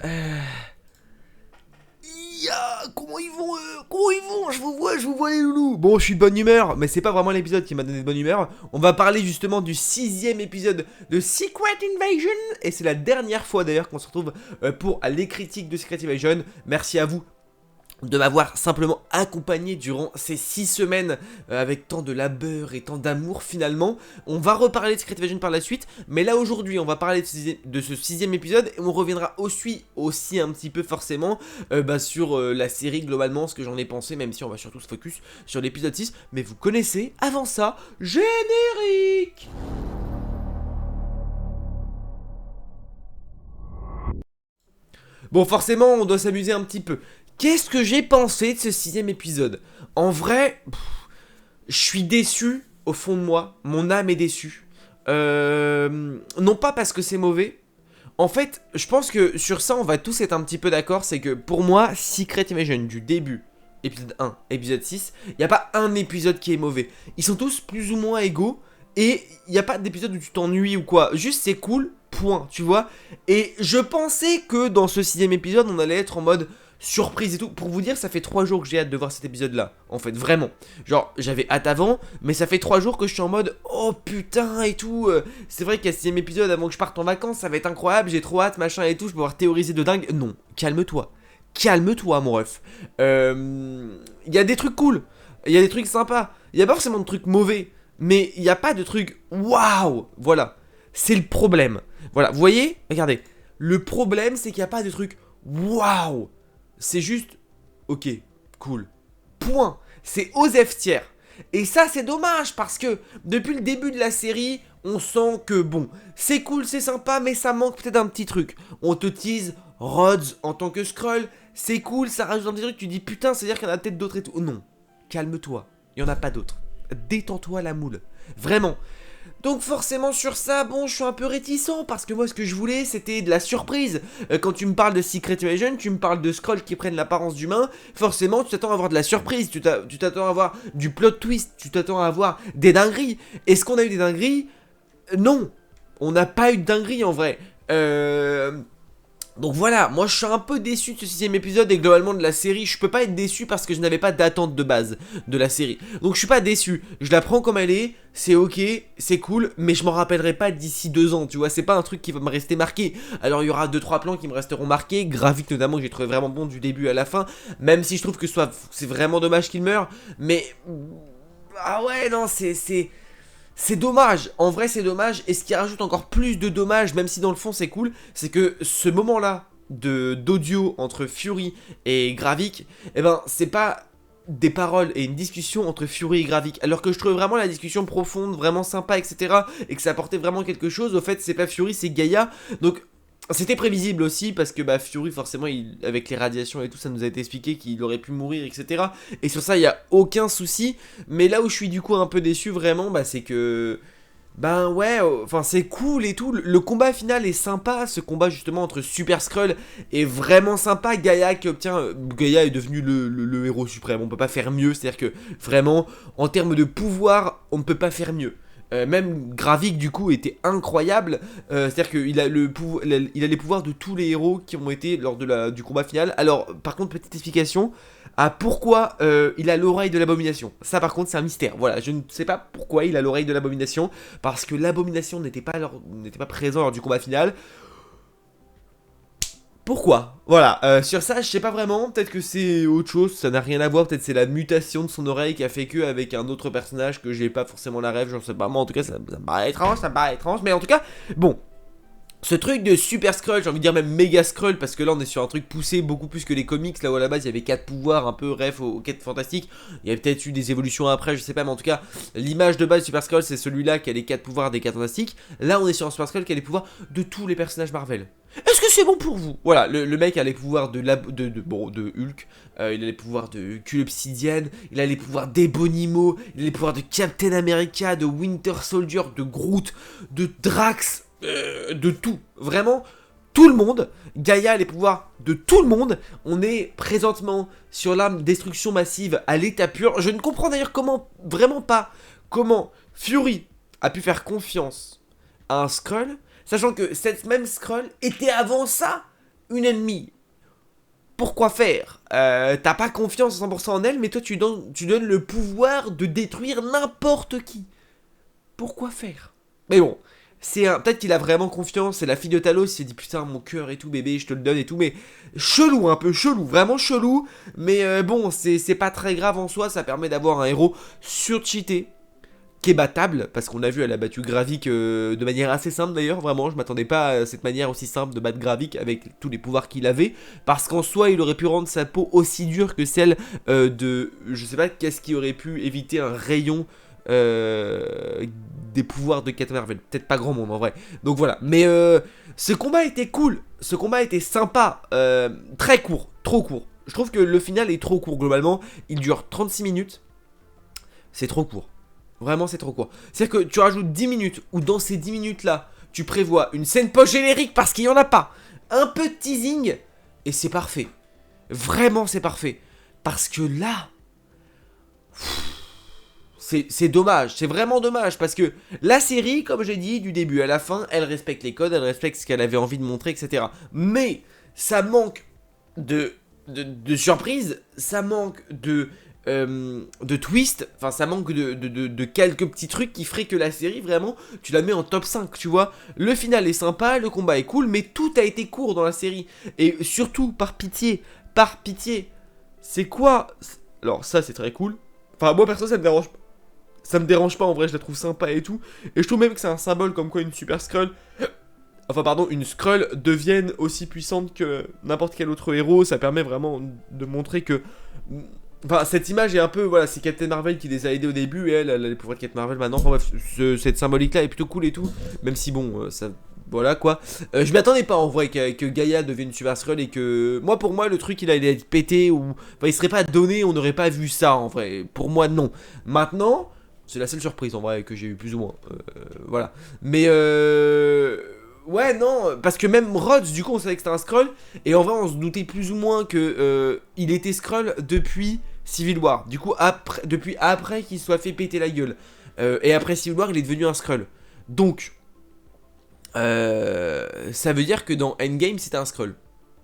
Euh... comment ils vont Comment ils vont je vous vois les loulous. Bon, je suis de bonne humeur, mais c'est pas vraiment l'épisode qui m'a donné de bonne humeur. On va parler justement du 6ème épisode de Secret Invasion. Et c'est la dernière fois d'ailleurs qu'on se retrouve pour les critiques de Secret Invasion. Merci à vous de m'avoir simplement accompagné durant ces 6 semaines avec tant de labeur et tant d'amour finalement. On va reparler de Secret Invasion par la suite, mais là aujourd'hui on va parler de ce 6ème épisode et on reviendra aussi un petit peu forcément sur la série globalement, ce que j'en ai pensé, même si on va surtout se focus sur l'épisode 6. Mais vous connaissez, avant ça, générique. Bon, forcément, on doit s'amuser un petit peu. Qu'est-ce que j'ai pensé de ce 6ème épisode? En vrai, je suis déçu au fond de moi. Mon âme est déçue. Non pas parce que c'est mauvais. En fait, je pense que sur ça, on va tous être un petit peu d'accord. C'est que pour moi, Secret Invasion du début, épisode 1, épisode 6, il n'y a pas un épisode qui est mauvais. Ils sont tous plus ou moins égaux. Et il n'y a pas d'épisode où tu t'ennuies ou quoi. Juste c'est cool, point, tu vois. Et je pensais que dans ce 6ème épisode, on allait être en mode surprise et tout. Pour vous dire, ça fait 3 jours que j'ai hâte de voir cet épisode là. En fait, vraiment. Genre, j'avais hâte avant, mais ça fait 3 jours que je suis en mode oh putain et tout. C'est vrai qu'il y a ce 6ème épisode avant que je parte en vacances, ça va être incroyable, j'ai trop hâte, machin et tout. Je vais pouvoir théoriser de dingue. Non, calme-toi. Calme-toi, mon ref. Il y a des trucs cool. Il y a des trucs sympas. Il y a pas forcément de trucs mauvais. Mais il n'y a pas de truc waouh. Voilà. C'est le problème. Voilà. Vous voyez? Regardez. Le problème, c'est qu'il n'y a pas de truc waouh. C'est juste ok. Cool. Point. C'est Osef tiers. Et ça, c'est dommage parce que depuis le début de la série, on sent que bon, c'est cool, c'est sympa, mais ça manque peut-être un petit truc. On te tease Rhodes en tant que Skrull. C'est cool, ça rajoute un petit truc. Tu dis putain, c'est-à-dire qu'il y en a peut-être d'autres et tout. Non. Calme-toi. Il n'y en a pas d'autres. Détends-toi la moule. Vraiment. Donc forcément sur ça, bon, je suis un peu réticent parce que moi ce que je voulais c'était de la surprise. Quand tu me parles de Secret Invasion, tu me parles de Skrull qui prennent l'apparence d'humain, forcément tu t'attends à avoir de la surprise, tu t'attends à avoir du plot twist, tu t'attends à avoir des dingueries. Est-ce qu'on a eu des dingueries? Non, on n'a pas eu de dingueries en vrai. Donc voilà, moi je suis un peu déçu de ce 6ème épisode et globalement de la série. Je peux pas être déçu parce que je n'avais pas d'attente de base de la série. Donc je suis pas déçu, je la prends comme elle est, c'est ok, c'est cool, mais je m'en rappellerai pas d'ici 2 ans, tu vois. C'est pas un truc qui va me rester marqué. Alors il y aura 2-3 plans qui me resteront marqués, Gravik notamment que j'ai trouvé vraiment bon du début à la fin. Même si je trouve que c'est vraiment dommage qu'il meure, mais... Ah ouais, non, c'est dommage, en vrai c'est dommage, et ce qui rajoute encore plus de dommages, même si dans le fond c'est cool, c'est que ce moment-là d'audio entre Fury et Gravik, eh ben c'est pas des paroles et une discussion entre Fury et Gravik, alors que je trouve vraiment la discussion profonde, vraiment sympa, etc., et que ça apportait vraiment quelque chose. Au fait c'est pas Fury, c'est Gaïa, donc c'était prévisible aussi parce que bah Fury forcément avec les radiations et tout ça nous a été expliqué qu'il aurait pu mourir, etc. Et sur ça il y a aucun souci. Mais là où je suis du coup un peu déçu vraiment, bah c'est que ben ouais, enfin c'est cool et tout. Le combat final est sympa. Ce combat justement entre Super Skrull est vraiment sympa. Gaïa qui obtient, Gaïa est devenu le héros suprême. On peut pas faire mieux. C'est à dire que vraiment en termes de pouvoir on ne peut pas faire mieux. Même Gravik du coup était incroyable. C'est-à-dire qu'il a il a les pouvoirs de tous les héros qui ont été lors du combat final. Alors par contre petite explication à pourquoi il a l'oreille de l'abomination. Ça par contre c'est un mystère. Voilà, je ne sais pas pourquoi il a l'oreille de l'abomination, parce que l'abomination n'était pas présent lors du combat final. Pourquoi? Voilà, sur ça, je sais pas vraiment, peut-être que c'est autre chose, ça n'a rien à voir, peut-être c'est la mutation de son oreille qui a fait que avec un autre personnage que j'ai pas forcément la rêve, j'en sais pas, moi en tout cas ça me paraît étrange, mais en tout cas, bon. Ce truc de Super Skrull, j'ai envie de dire même Méga Skrull, parce que là on est sur un truc poussé beaucoup plus que les comics, là où à la base il y avait 4 pouvoirs un peu ref aux 4 fantastiques. Il y a peut-être eu des évolutions après, je sais pas, mais en tout cas, l'image de base de Super Skrull c'est celui-là qui a les 4 pouvoirs des 4 fantastiques. Là on est sur un Super Skrull qui a les pouvoirs de tous les personnages Marvel. Est-ce que c'est bon pour vous? Voilà, le mec a les pouvoirs de Hulk, il a les pouvoirs de Cul Obsidian, il a les pouvoirs d'Ebonimo, il a les pouvoirs de Captain America, de Winter Soldier, de Groot, de Drax. De tout, vraiment tout le monde. Gaïa a les pouvoirs de tout le monde. On est présentement sur l'arme destruction massive à l'état pur. Je ne comprends d'ailleurs vraiment pas comment Fury a pu faire confiance à un Skrull, sachant que cette même Skrull était avant ça une ennemie. Pourquoi faire? T'as pas confiance à 100% en elle, mais toi tu donnes le pouvoir de détruire n'importe qui. Pourquoi faire? Mais bon, peut-être qu'il a vraiment confiance, c'est la fille de Talos, il s'est dit putain mon cœur et tout bébé, je te le donne et tout, mais chelou, un peu chelou, vraiment chelou, mais bon, c'est pas très grave en soi, ça permet d'avoir un héros surcheaté, qui est battable, parce qu'on a vu elle a battu Gravik de manière assez simple d'ailleurs, vraiment, je m'attendais pas à cette manière aussi simple de battre Gravik avec tous les pouvoirs qu'il avait, parce qu'en soi il aurait pu rendre sa peau aussi dure que celle je sais pas, qu'est-ce qui aurait pu éviter un rayon des pouvoirs de Captain Marvel, peut-être pas grand monde en vrai, donc voilà, mais ce combat était cool, ce combat était sympa, très court, trop court, je trouve que le final est trop court globalement, il dure 36 minutes, c'est trop court. Vraiment, c'est trop court. C'est-à-dire que tu rajoutes 10 minutes, ou dans ces 10 minutes-là, tu prévois une scène post-générique parce qu'il n'y en a pas. Un peu de teasing, et c'est parfait. Vraiment, c'est parfait. Parce que là, c'est dommage, c'est vraiment dommage. Parce que la série, comme j'ai dit, du début à la fin, elle respecte les codes, elle respecte ce qu'elle avait envie de montrer, etc. Mais ça manque de surprise, ça manque de twist, enfin ça manque de quelques petits trucs qui feraient que la série vraiment tu la mets en top 5, tu vois. Le final est sympa, le combat est cool, mais tout a été court dans la série. Et surtout, par pitié, c'est quoi? Alors ça c'est très cool, enfin moi perso ça me dérange pas. Ça me dérange pas en vrai, je la trouve sympa et tout. Et je trouve même que c'est un symbole comme quoi une super Skrull, enfin pardon, une Skrull devienne aussi puissante que n'importe quel autre héros. Ça permet vraiment de montrer que... Enfin, cette image est un peu, voilà, c'est Captain Marvel qui les a aidés au début, et elle a les pouvoirs de Captain Marvel maintenant. Enfin bref, cette symbolique-là est plutôt cool et tout, même si bon, ça... Voilà quoi. Je m'attendais pas en vrai que Gaïa devienne une Super Skrull et que... Moi, pour moi, le truc, il allait être pété ou... Enfin, il serait pas donné, on n'aurait pas vu ça en vrai. Pour moi, non. Maintenant, c'est la seule surprise en vrai que j'ai eu plus ou moins. Voilà. Mais ouais, non, parce que même Rhodes, du coup, on savait que c'était un Skrull, et en vrai, on se doutait plus ou moins que il était Skrull depuis Civil War. Du coup, depuis après qu'il soit fait péter la gueule. Et après Civil War, il est devenu un Skrull. Donc, ça veut dire que dans Endgame, c'était un Skrull.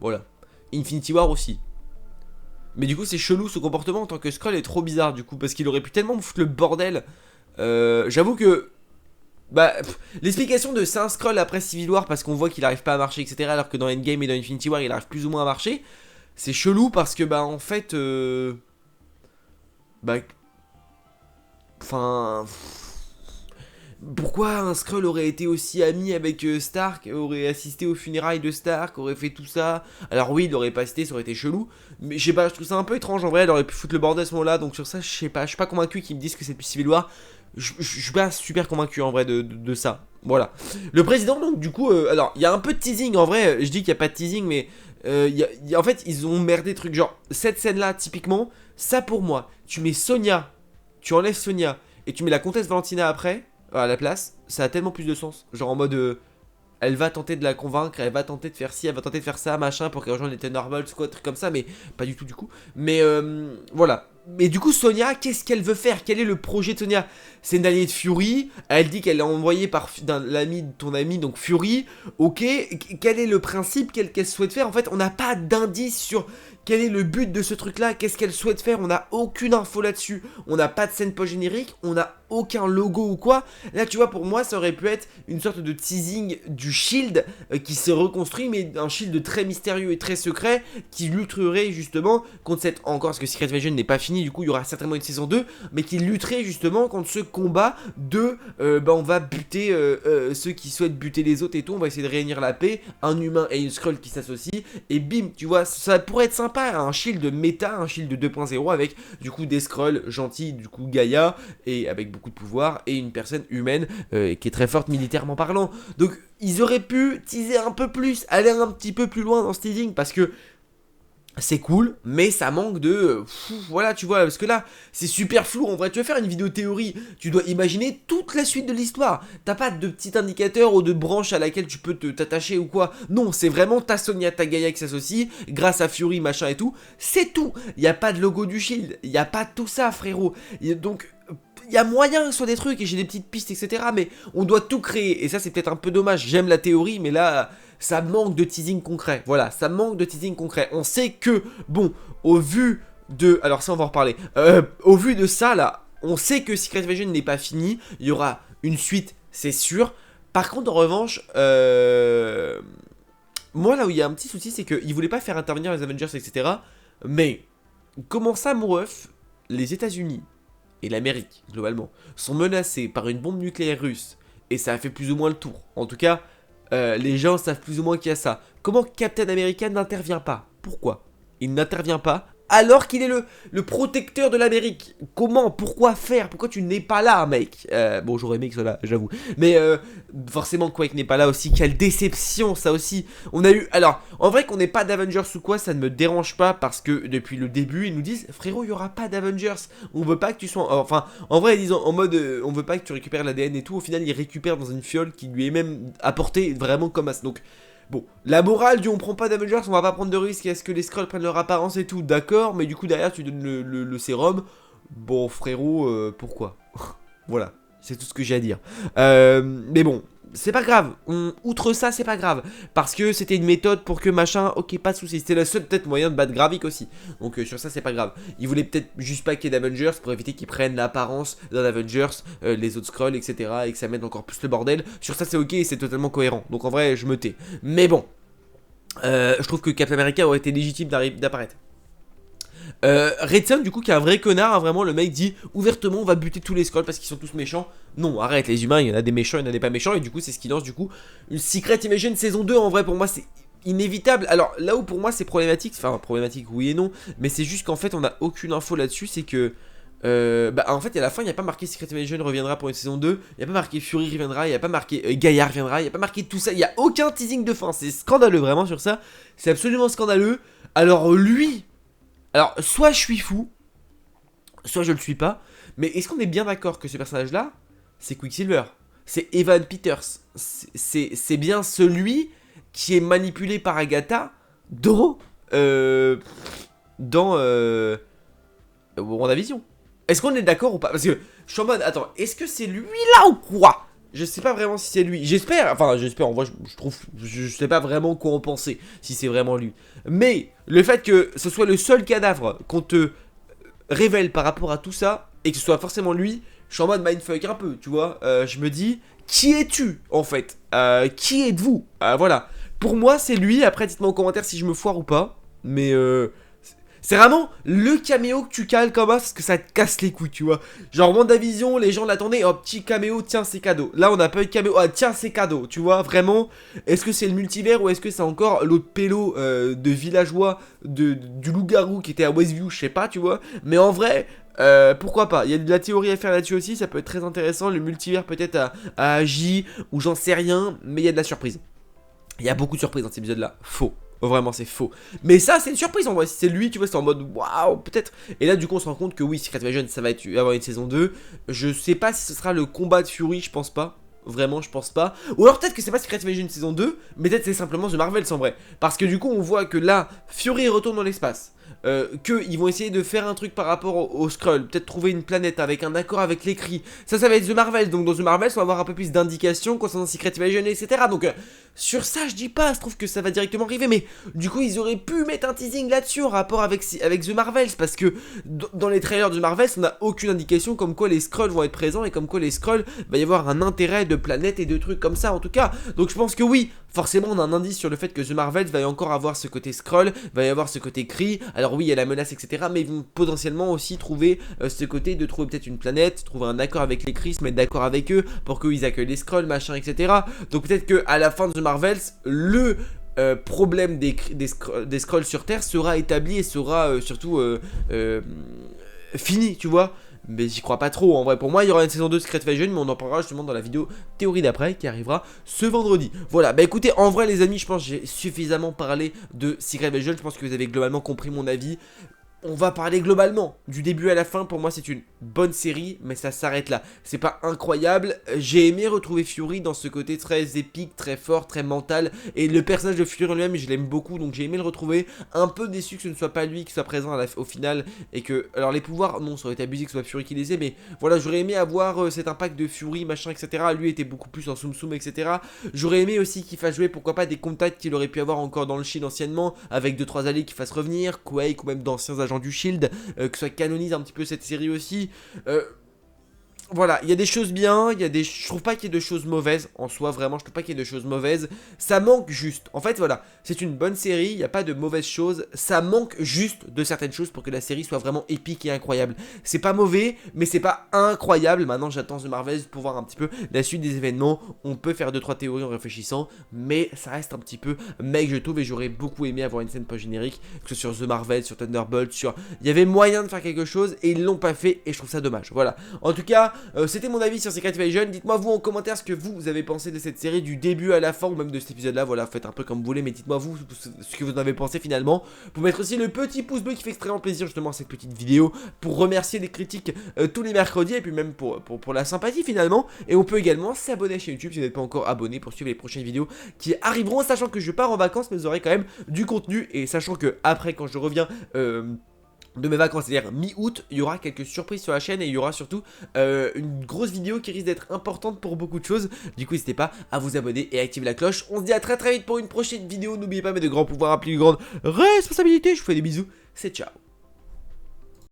Voilà. Infinity War aussi. Mais du coup, c'est chelou ce comportement en tant que Skrull est trop bizarre du coup, parce qu'il aurait pu tellement me foutre le bordel. J'avoue que... Bah, l'explication de c'est un Skrull après Civil War parce qu'on voit qu'il arrive pas à marcher, etc. Alors que dans Endgame et dans Infinity War, il arrive plus ou moins à marcher. C'est chelou parce que, bah, en fait... Bah... Enfin... Pourquoi un Skrull aurait été aussi ami avec Stark, aurait assisté aux funérailles de Stark, aurait fait tout ça? Alors oui, il l'aurait pas cité, ça aurait été chelou. Mais je sais pas, je trouve ça un peu étrange en vrai, elle aurait pu foutre le bordel à ce moment-là. Donc sur ça, je sais pas, je suis pas convaincu qu'ils me disent que c'est depuis Civil War. Je suis pas super convaincu en vrai de ça. Voilà. Le président, donc du coup, alors il y a un peu de teasing en vrai. Je dis qu'il n'y a pas de teasing, mais en fait, ils ont merdé des trucs. Genre, cette scène-là, typiquement, ça pour moi, tu mets Sonia, tu enlèves Sonia et tu mets la comtesse Valentina après, à la place, ça a tellement plus de sens. Genre en mode. Elle va tenter de la convaincre, elle va tenter de faire ci, elle va tenter de faire ça, machin, pour qu'elle rejoigne les Thunderbolts, quoi, truc comme ça, mais pas du tout du coup. Mais voilà. Mais du coup, Sonia, qu'est-ce qu'elle veut faire? Quel est le projet de Sonia? C'est une alliée de Fury, elle dit qu'elle est envoyée par l'ami de ton ami, donc Fury, ok, quel est le principe qu'elle souhaite faire? En fait, on n'a pas d'indice sur quel est le but de ce truc-là, qu'est-ce qu'elle souhaite faire, on n'a aucune info là-dessus, on n'a pas de scène post-générique, on n'a aucun logo ou quoi. Là, tu vois, pour moi, ça aurait pu être une sorte de teasing du Shield qui s'est reconstruit, mais un Shield très mystérieux et très secret qui lutterait justement contre cette... Encore, parce que Secret Invasion n'est pas fini, du coup, il y aura certainement une saison 2, mais qui lutterait justement contre ce combat de... bah, on va buter ceux qui souhaitent buter les autres et tout, on va essayer de réunir la paix, un humain et une Skrull qui s'associent, et bim, tu vois, ça pourrait être sympa, un Shield méta, un Shield 2.0 avec du coup des Skrulls gentils, du coup Gaïa, et avec beaucoup de pouvoir, et une personne humaine qui est très forte militairement parlant. Donc ils auraient pu teaser un peu plus, aller un petit peu plus loin dans ce teasing, parce que c'est cool, mais ça manque de... voilà, tu vois, parce que là, c'est super flou. En vrai, tu veux faire une vidéo théorie, tu dois imaginer toute la suite de l'histoire. T'as pas de petit indicateur ou de branche à laquelle tu peux t'attacher ou quoi. Non, c'est vraiment ta Sonia, ta Gaïa qui s'associe, grâce à Fury, machin et tout. C'est tout. Il n'y a pas de logo du Shield, il n'y a pas tout ça, frérot. Donc... il y a moyen que ce soit des trucs et j'ai des petites pistes, etc. Mais on doit tout créer. Et ça, c'est peut-être un peu dommage. J'aime la théorie, mais là, ça manque de teasing concret. Voilà, ça manque de teasing concret. On sait que, bon, au vu de... Alors ça, on va en reparler. Au vu de ça, là, on sait que Secret Invasion n'est pas fini. Il y aura une suite, c'est sûr. Par contre, en revanche, moi, là où il y a un petit souci, c'est qu'ils voulaient pas faire intervenir les Avengers, etc. Mais, comment ça, mon ref, les États-Unis et l'Amérique, globalement, sont menacés par une bombe nucléaire russe, et ça a fait plus ou moins le tour. En tout cas, les gens savent plus ou moins qu'il y a ça. Comment Captain America n'intervient pas? Pourquoi il n'intervient pas alors qu'il est le protecteur de l'Amérique? Comment? Pourquoi faire? Pourquoi tu n'es pas là, mec? Bon, j'aurais aimé que ce soit là, j'avoue. Mais forcément, Quake n'est pas là aussi. Quelle déception, ça aussi. On a eu... Alors, en vrai, qu'on n'ait pas d'Avengers ou quoi, ça ne me dérange pas. Parce que depuis le début, ils nous disent, frérot, il n'y aura pas d'Avengers. On veut pas que tu sois... Enfin, en vrai, ils disent en mode, on veut pas que tu récupères l'ADN et tout. Au final, il récupère dans une fiole qui lui est même apportée vraiment comme as. Donc... Bon, la morale du on prend pas d'Avengers, on va pas prendre de risques, est-ce que les Skrulls prennent leur apparence et tout, d'accord, mais du coup derrière tu donnes le sérum, bon frérot, pourquoi? Voilà, c'est tout ce que j'ai à dire. Mais bon, c'est pas grave, outre ça c'est pas grave, parce que c'était une méthode pour que machin, ok pas de soucis, c'était le seul peut-être moyen de battre Gravik aussi, donc sur ça c'est pas grave. Ils voulaient peut-être juste pas qu'il y ait d'Avengers pour éviter qu'ils prennent l'apparence d'un Avengers, les autres Skrulls, etc. et que ça mette encore plus le bordel. Sur ça c'est ok et c'est totalement cohérent, donc en vrai je me tais. Mais bon, je trouve que Captain America aurait été légitime d'apparaître. Red Son du coup qui est un vrai connard, hein, vraiment le mec dit ouvertement on va buter tous les Skrulls parce qu'ils sont tous méchants. Non arrête, les humains il y en a des méchants, il y en a des pas méchants, et du coup c'est ce qui lance du coup une Secret Invasion saison 2. En vrai pour moi c'est inévitable. Alors là où pour moi c'est problématique, enfin problématique oui et non, mais c'est juste qu'en fait on a aucune info là-dessus. C'est que en fait à la fin il n'y a pas marqué Secret Invasion reviendra pour une saison 2, il n'y a pas marqué Fury reviendra, il n'y a pas marqué Gaillard reviendra, il n'y a pas marqué tout ça, il n'y a aucun teasing de fin. C'est scandaleux vraiment sur ça, c'est absolument scandaleux. Alors lui, alors soit je suis fou, soit je le suis pas, mais est-ce qu'on est bien d'accord que ce personnage là c'est Quicksilver, c'est Evan Peters, c'est bien celui qui est manipulé par Agatha dans WandaVision. Est-ce qu'on est d'accord ou pas? Parce que je suis en mode, attends, est-ce que c'est lui là ou quoi? Je sais pas vraiment si c'est lui. J'espère, enfin j'espère, en vrai je trouve, je sais pas vraiment quoi en penser, si c'est vraiment lui. Mais le fait que ce soit le seul cadavre qu'on te révèle par rapport à tout ça, et que ce soit forcément lui, je suis en mode mindfuck un peu, tu vois. Je me dis, qui es-tu en fait? Qui êtes-vous? Voilà. Pour moi c'est lui, après dites-moi en commentaire si je me foire ou pas. Mais c'est vraiment le caméo que tu cales comme ça parce que ça te casse les couilles, tu vois. Genre WandaVision, les gens l'attendaient, oh petit caméo, tiens c'est cadeau. Là on n'a pas eu de caméo, ah tiens c'est cadeau, tu vois, vraiment. Est-ce que c'est le multivers ou est-ce que c'est encore l'autre pélo de villageois du loup-garou qui était à Westview, je sais pas, tu vois. Mais en vrai, pourquoi pas, il y a de la théorie à faire là-dessus aussi, ça peut être très intéressant. Le multivers peut-être a agi ou j'en sais rien, mais il y a de la surprise. Il y a beaucoup de surprises dans cet épisode là, faux. Oh, vraiment c'est faux. Mais ça c'est une surprise en vrai. Si c'est lui tu vois c'est en mode waouh peut-être. Et là du coup on se rend compte que oui Secret Invasion ça va avoir une saison 2. Je sais pas si ce sera le combat de Fury, je pense pas. Vraiment je pense pas. Ou alors peut-être que c'est pas Secret Invasion saison 2, mais peut-être c'est simplement The Marvels en vrai. Parce que du coup on voit que là Fury retourne dans l'espace. Qu'ils vont essayer de faire un truc par rapport au Skrull, peut-être trouver une planète avec un accord avec l'écrit. Ça va être The Marvels, donc dans The Marvels on va avoir un peu plus d'indications concernant Secret Invasion, etc. Donc sur ça je dis pas, je trouve que ça va directement arriver, mais du coup ils auraient pu mettre un teasing là-dessus en rapport avec The Marvels, parce que dans les trailers de The Marvels on n'a aucune indication comme quoi les Skrulls vont être présents et comme quoi les Skrulls va y avoir un intérêt de planète et de trucs comme ça en tout cas. Donc je pense que oui, forcément on a un indice sur le fait que The Marvels va y encore avoir ce côté Skrull, va y avoir ce côté Kree. Alors oui il y a la menace etc, mais ils vont potentiellement aussi trouver ce côté de trouver peut-être une planète, trouver un accord avec les Kree, se mettre d'accord avec eux pour qu'ils accueillent les Skrulls machin etc. Donc peut-être que à la fin de The Marvels le problème des Skrulls sur Terre sera établi et sera surtout fini, tu vois. Mais j'y crois pas trop, en vrai pour moi il y aura une saison 2 de Secret Invasion, mais on en parlera justement dans la vidéo théorie d'après qui arrivera ce vendredi. Voilà, bah écoutez, en vrai les amis, je pense que j'ai suffisamment parlé de Secret Invasion, je pense que vous avez globalement compris mon avis. On va parler globalement, du début à la fin, pour moi c'est une bonne série, mais ça s'arrête là. C'est pas incroyable. J'ai aimé retrouver Fury dans ce côté très épique, très fort, très mental. Et le personnage de Fury lui-même, je l'aime beaucoup, donc j'ai aimé le retrouver. Un peu déçu que ce ne soit pas lui qui soit présent au final. Et que, alors les pouvoirs, non, ça aurait été abusé que ce soit Fury qui les ait, mais voilà, j'aurais aimé avoir cet impact de Fury, machin, etc. Lui était beaucoup plus en Tsum Tsum, etc. J'aurais aimé aussi qu'il fasse jouer, pourquoi pas, des contacts qu'il aurait pu avoir encore dans le Shield anciennement, avec 2-3 alliés qui fassent revenir, Quake ou même d'anciens agents du Shield, que ça canonise un petit peu cette série aussi. Voilà, il y a des choses bien, je trouve pas qu'il y ait de choses mauvaises en soi, vraiment, je trouve pas qu'il y ait de choses mauvaises. Ça manque juste. En fait, voilà, c'est une bonne série, il n'y a pas de mauvaises choses, ça manque juste de certaines choses pour que la série soit vraiment épique et incroyable. C'est pas mauvais, mais c'est pas incroyable. Maintenant, j'attends The Marvels pour voir un petit peu la suite des événements. On peut faire 2-3 théories en réfléchissant, mais ça reste un petit peu mec, je trouve, et j'aurais beaucoup aimé avoir une scène post-générique, que ce soit sur The Marvels, sur Thunderbolt, sur... Il y avait moyen de faire quelque chose, et ils l'ont pas fait, et je trouve ça dommage. Voilà. En tout cas, c'était mon avis sur Secret Invasion. Dites-moi vous en commentaire ce que vous avez pensé de cette série du début à la fin ou même de cet épisode là. Voilà, faites un peu comme vous voulez, mais dites-moi vous ce que vous en avez pensé finalement. Pour mettre aussi le petit pouce bleu qui fait extrêmement plaisir justement à cette petite vidéo, pour remercier les critiques tous les mercredis et puis même pour la sympathie finalement. Et on peut également s'abonner à YouTube si vous n'êtes pas encore abonné pour suivre les prochaines vidéos qui arriveront, sachant que je pars en vacances mais vous aurez quand même du contenu, et sachant que après quand je reviens de mes vacances, c'est-à-dire mi-août, il y aura quelques surprises sur la chaîne et il y aura surtout une grosse vidéo qui risque d'être importante pour beaucoup de choses. Du coup, n'hésitez pas à vous abonner et à activer la cloche. On se dit à très vite pour une prochaine vidéo. N'oubliez pas, mais de grands pouvoirs impliquent de grandes responsabilités. Je vous fais des bisous, c'est ciao.